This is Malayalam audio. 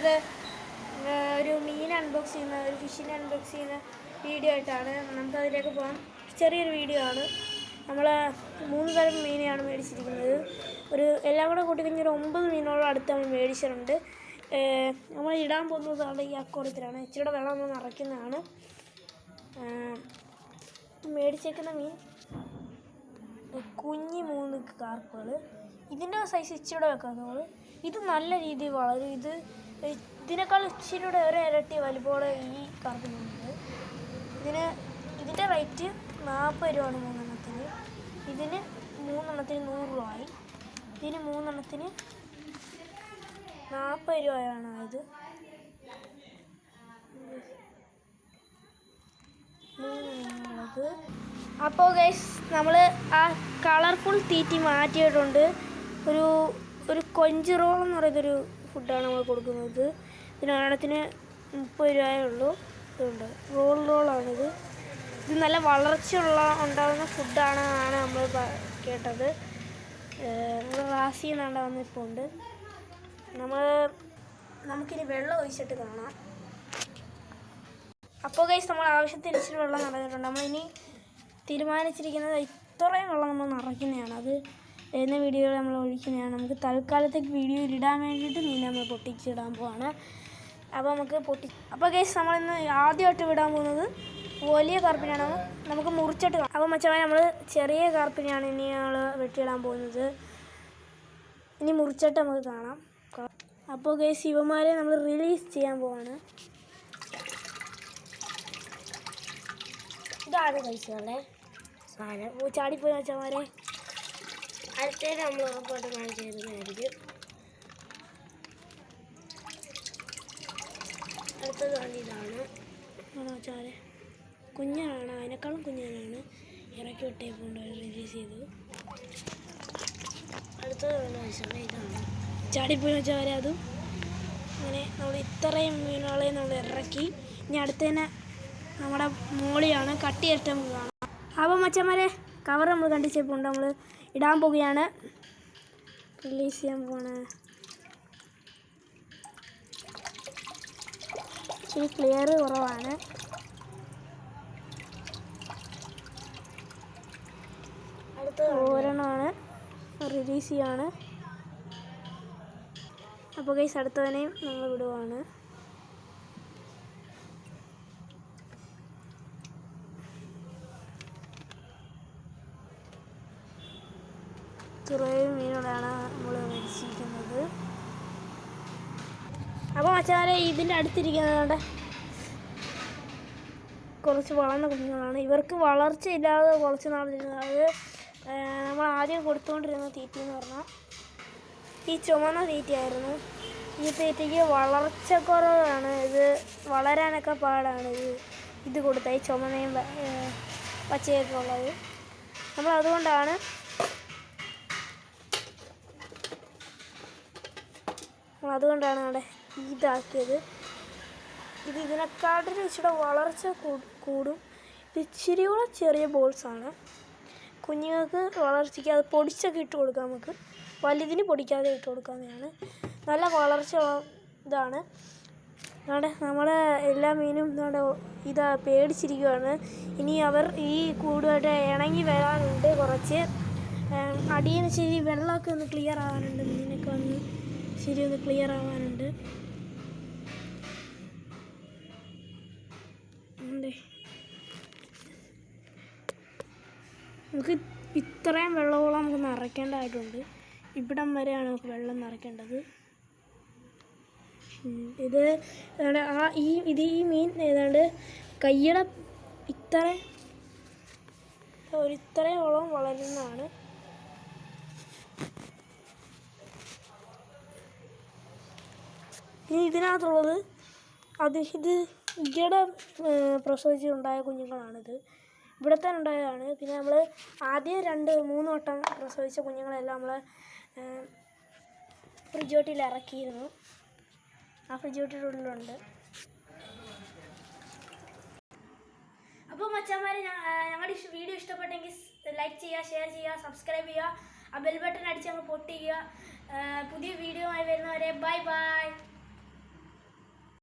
വന്നിരിക്കുന്നത് ഒരു മീൻ അൺബോക്സ് ചെയ്യുന്ന ഒരു ഫിഷിനെ അൺബോക്സ് ചെയ്യുന്ന വീഡിയോ ആയിട്ടാണ്. നമുക്കതിലേക്ക് പോകാം. ചെറിയൊരു വീഡിയോ ആണ്. നമ്മൾ 3 തരം മീനെയാണ് മേടിച്ചിരിക്കുന്നത്. എല്ലാം കൂടെ കൂട്ടിക്കഴിഞ്ഞൊരു 9 മീനോളം അടുത്ത് നമ്മൾ മേടിച്ചിട്ടുണ്ട്. നമ്മൾ ഇടാൻ പോകുന്നതാണ് ഈ അക്വാറിയത്തിലാണ്. ഇച്ചിരി വെള്ളം നമ്മൾ നിറയ്ക്കുന്നതാണ്. മേടിച്ചേക്കുന്ന മീൻ കുഞ്ഞി 3 കാർപ്പുകൾ. ഇതിൻ്റെ സൈസ് ഇച്ചിരി വെക്കാത്തത്. ഇത് നല്ല രീതിയിൽ വളരും. ഇതിനേക്കാൾ ഇച്ചിരി ഒരു ഇരട്ടി വലിപ്പത്തോടെ ഈ കാർപ്പിനുണ്ട്. ഇതിൻ്റെ റേറ്റ് 40 രൂപയാണ് 3 എണ്ണത്തിന്. ഇതിന് 3 എണ്ണത്തിന് 100 രൂപയായി. ഇതിന് 3 എണ്ണത്തിന് 40 രൂപയാണ് ആയത്. അപ്പോൾ ഗൈസ് നമ്മൾ ആ കളർഫുൾ തീറ്റി മാറ്റിയിട്ടുണ്ട്. ഒരു കൊഞ്ച് റോൾ എന്ന് പറയുന്നൊരു ഫുഡാണ് നമ്മൾ കൊടുക്കുന്നത്. ഇതിനൊരെണ്ണത്തിന് 30 രൂപയേ ഉള്ളൂ. ഇതുണ്ട് റോളാണിത്. ഇത് നല്ല വളർച്ച ഉണ്ടാകുന്ന ഫുഡാണെന്നാണ് നമ്മൾ കേട്ടത്. നമ്മൾ റാസിയിൽ നിന്നാണ്ട് വന്നിപ്പോൾ ഉണ്ട്. നമുക്കിനി വെള്ളം ഒഴിച്ചിട്ട് കാണാം. അപ്പോൾ ഗൈസ് നമ്മൾ ആവശ്യത്തിന് ഇച്ചിരി വെള്ളം നിറഞ്ഞിട്ടുണ്ട്. നമ്മളിനി തീരുമാനിച്ചിരിക്കുന്നത് ഇത്രയും വെള്ളം നമ്മൾ നിറയ്ക്കുന്നതാണ്. അത് വരുന്ന വീഡിയോയിൽ നമ്മൾ ഒഴിക്കുന്നതാണ്. നമുക്ക് തൽക്കാലത്തേക്ക് വീഡിയോയിൽ ഇടാൻ വേണ്ടിയിട്ട് മീൻ നമ്മൾ പൊട്ടിച്ചിടാൻ പോവാണ്. അപ്പോൾ ഗൈസ് നമ്മളിന്ന് ആദ്യമായിട്ട് വിടാൻ പോകുന്നത് വലിയ കാർപ്പിനാണ്. നമുക്ക് മുറിച്ചിട്ട് കാണാം. അപ്പോൾ മച്ചമായി നമ്മൾ ചെറിയ കാർപ്പിനാണ് ഇനി നമ്മൾ വെട്ടിയിടാൻ പോകുന്നത്. ഇനി മുറിച്ചിട്ട് നമുക്ക് കാണാം. അപ്പോൾ ഗൈസ് ഇവന്മാരെ നമ്മൾ റിലീസ് ചെയ്യാൻ പോവാണ്. ഇതാണ് കഴിച്ചതല്ലേ സാധനം. ചാടിപ്പോയി മച്ചമാരെ. അടുത്തേക്ക് നമ്മൾ ഉറപ്പായിട്ട് കാണിച്ചു തരുന്നതായിരിക്കും. അടുത്തത് ഇതാണ് മച്ചാരെ. കുഞ്ഞനാണ്, അതിനേക്കാളും കുഞ്ഞനാണ്. ഇറക്കി വിട്ടേക്കൊണ്ട് റിലീസ് ചെയ്തു. അടുത്തത് കഴിച്ചാൽ ഇതാണ് ചാടിപ്പോയി മച്ചാരെ. അതും അങ്ങനെ നമ്മൾ ഇത്രയും മീനുകളെ നമ്മൾ ഇറക്കി. ഇനി അടുത്തതിനെ നമ്മുടെ മോളിയാണ് കട്ടിയേറ്റം കാണാം. അപ്പോൾ മച്ചന്മാരെ കവർ നമ്മൾ കണ്ടിച്ചപ്പോൾ നമ്മൾ ഇടാൻ പോവുകയാണ്. റിലീസ് ചെയ്യാൻ പോവാണ്. ഇച്ചിരി ക്ലിയർ കുറവാണ്. അടുത്ത ഒരെണ്ണമാണ് റിലീസ് ചെയ്യാണ്. അപ്പോൾ ഗൈസ് അടുത്തവനെയും നമ്മൾ വിടുവാണ്. ഇത്രയും മീനുകളാണ് നമ്മൾ മേടിച്ചിരിക്കുന്നത്. അപ്പോൾ മച്ചാരെ ഇതിൻ്റെ അടുത്തിരിക്കുന്നത് കുറച്ച് വളർന്ന കുഞ്ഞുങ്ങളാണ്. ഇവർക്ക് വളർച്ചയില്ലാതെ കുറച്ച് നാളിരുന്നത്. അത് നമ്മൾ ആദ്യം കൊടുത്തുകൊണ്ടിരുന്ന തീറ്റി എന്ന് പറഞ്ഞാൽ ഈ ചുമന്ന തീറ്റയായിരുന്നു. ഈ തീറ്റയ്ക്ക് വളർച്ചക്കുറവാണ്. ഇത് വളരാനൊക്കെ പാടാണ്. ഇത് കൊടുത്താൽ ഈ ചുമന്നയും പച്ചയൊക്കെ ഉള്ളത്. നമ്മൾ അതുകൊണ്ടാണ് അവിടെ ഇതാക്കിയത്. ഇതിനെക്കാട്ടിലും ഇച്ചിരി വളർച്ച കൂടും. ഇച്ചിരി കൂടെ ചെറിയ ബോൾസാണ്. കുഞ്ഞുങ്ങൾക്ക് വളർച്ചയ്ക്ക് അത് പൊടിച്ചൊക്കെ ഇട്ട് കൊടുക്കാം. നമുക്ക് വലുതിന് പൊടിക്കാതെ ഇട്ട് കൊടുക്കാവുന്നതാണ്. നല്ല വളർച്ച ഇതാണ്. നമ്മുടെ എല്ലാ മീനും പേടിച്ചിരിക്കുകയാണ്. ഇനി അവർ ഈ കൂടുമായിട്ട് ഇണങ്ങി വരാനുണ്ട്. കുറച്ച് അടിയിൽ ശരി വെള്ളമൊക്കെ ഒന്ന് ക്ലിയർ ആവാനുണ്ട്. മീനൊക്കെ വന്ന് ശരി ഒന്ന് ക്ലിയർ ആവാനുണ്ട്. നമുക്ക് ഇത്രയും വെള്ളമോളം നമുക്ക് നിറയ്ക്കേണ്ടതായിട്ടുണ്ട്. ഇവിടം വരെയാണ് നമുക്ക് വെള്ളം നിറയ്ക്കേണ്ടത്. ഈ മീൻ ഏതാണ്ട് കയ്യുടെ ഇത്രയോളം വളരുന്നതാണ്. ഇനി ഇതിനകത്തുള്ളത് ഈയിടെ പ്രസവിച്ചുണ്ടായ കുഞ്ഞുങ്ങളാണിത്. ഇവിടെ തന്നെ ഉണ്ടായതാണ്. പിന്നെ നമ്മൾ ആദ്യം 2-3 വട്ടം പ്രസവിച്ച കുഞ്ഞുങ്ങളെല്ലാം നമ്മൾ ഫ്രിഡ്ജ് തൊട്ടിയിൽ ഇറക്കിയിരുന്നു. ആ ഫ്രിഡ്ജ് തൊട്ടിയുടെ ഉള്ളിലുണ്ട്. അപ്പോൾ മച്ചാന്മാരെ ഞങ്ങളുടെ വീഡിയോ ഇഷ്ടപ്പെട്ടെങ്കിൽ ലൈക്ക് ചെയ്യുക, ഷെയർ ചെയ്യുക, സബ്സ്ക്രൈബ് ചെയ്യുക. ആ ബെൽ ബട്ടൺ അടിച്ച് അങ്ങ് പൊട്ടിക്കുക. പുതിയ വീഡിയോ ആയി വരുന്നവരെ ബൈ ബൈ.